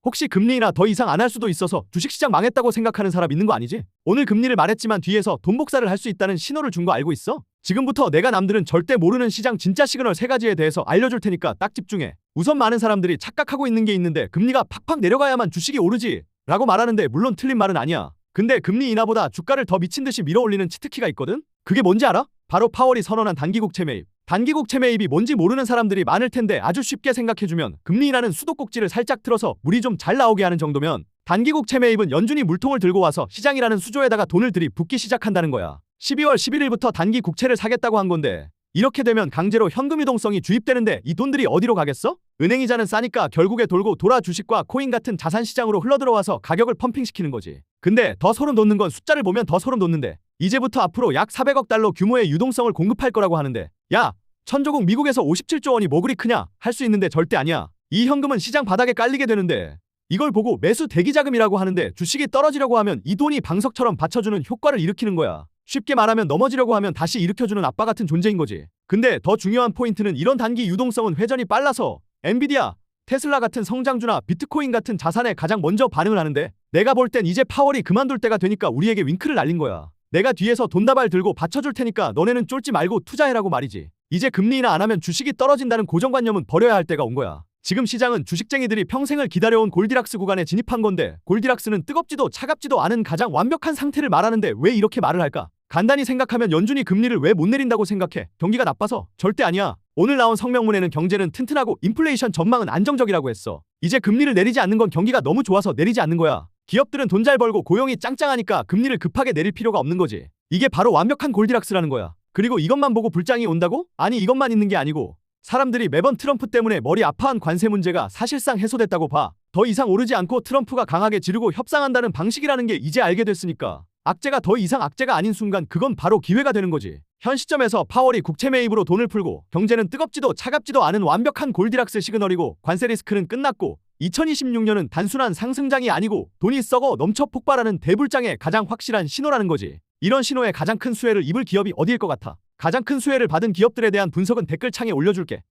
혹시 금리 인하 더 이상 안 할 수도 있어서 주식시장 망했다고 생각하는 사람 있는 거 아니지? 오늘 금리를 말했지만 뒤에서 돈 복사를 할 수 있다는 신호를 준 거 알고 있어? 지금부터 내가 남들은 절대 모르는 시장 진짜 시그널 3가지에 대해서 알려줄 테니까 딱 집중해. 우선 많은 사람들이 착각하고 있는 게 있는데 금리가 팍팍 내려가야만 주식이 오르지 라고 말하는데 물론 틀린 말은 아니야. 근데 금리 인하보다 주가를 더 미친 듯이 밀어올리는 치트키가 있거든? 그게 뭔지 알아? 바로 파월이 선언한 단기 국채 매입. 단기 국채 매입이 뭔지 모르는 사람들이 많을 텐데 아주 쉽게 생각해주면 금리 인하는 수도꼭지를 살짝 틀어서 물이 좀 잘 나오게 하는 정도면 단기 국채 매입은 연준이 물통을 들고 와서 시장이라는 수조에다가 돈을 들이붓기 시작한다는 거야. 12월 11일부터 단기 국채를 사겠다고 한 건데 이렇게 되면 강제로 현금 유동성이 주입되는데 이 돈들이 어디로 가겠어? 은행 이자는 싸니까 결국에 돌고 돌아 주식과 코인 같은 자산 시장으로 흘러들어와서 가격을 펌핑시키는 거지. 근데 더 소름 돋는 건 숫자를 보면 더 소름 돋는데 이제부터 앞으로 약 400억 달러 규모의 유동성을 공급할 거라고 하는데 야, 천조국 미국에서 57조 원이 뭐 그리 크냐? 할 수 있는데 절대 아니야. 이 현금은 시장 바닥에 깔리게 되는데 이걸 보고 매수 대기자금이라고 하는데 주식이 떨어지려고 하면 이 돈이 방석처럼 받쳐주는 효과를 일으키는 거야. 쉽게 말하면 넘어지려고 하면 다시 일으켜주는 아빠 같은 존재인 거지. 근데 더 중요한 포인트는 이런 단기 유동성은 회전이 빨라서 엔비디아, 테슬라 같은 성장주나 비트코인 같은 자산에 가장 먼저 반응을 하는데 내가 볼 땐 이제 파월이 그만둘 때가 되니까 우리에게 윙크를 날린 거야. 내가 뒤에서 돈다발 들고 받쳐줄 테니까 너네는 쫄지 말고 투자해라고 말이지. 이제 금리 인하 안 하면 주식이 떨어진다는 고정관념은 버려야 할 때가 온 거야. 지금 시장은 주식쟁이들이 평생을 기다려온 골디락스 구간에 진입한 건데 골디락스는 뜨겁지도 차갑지도 않은 가장 완벽한 상태를 말하는데 왜 이렇게 말을 할까? 간단히 생각하면 연준이 금리를 왜 못 내린다고 생각해? 경기가 나빠서? 절대 아니야. 오늘 나온 성명문에는 경제는 튼튼하고 인플레이션 전망은 안정적이라고 했어. 이제 금리를 내리지 않는 건 경기가 너무 좋아서 내리지 않는 거야. 기업들은 돈 잘 벌고 고용이 짱짱하니까 금리를 급하게 내릴 필요가 없는 거지. 이게 바로 완벽한 골디락스라는 거야. 그리고 이것만 보고 불장이 온다고? 아니 이것만 있는 게 아니고 사람들이 매번 트럼프 때문에 머리 아파한 관세 문제가 사실상 해소됐다고 봐. 더 이상 오르지 않고 트럼프가 강하게 지르고 협상한다는 방식이라는 게 이제 알게 됐으니까 악재가 더 이상 악재가 아닌 순간 그건 바로 기회가 되는 거지. 현 시점에서 파월이 국채 매입으로 돈을 풀고 경제는 뜨겁지도 차갑지도 않은 완벽한 골디락스 시그널이고 관세 리스크는 끝났고 2026년은 단순한 상승장이 아니고 돈이 썩어 넘쳐 폭발하는 대불장의 가장 확실한 신호라는 거지. 이런 신호에 가장 큰 수혜를 입을 기업이 어디일 것 같아? 가장 큰 수혜를 받은 기업들에 대한 분석은 댓글창에 올려줄게.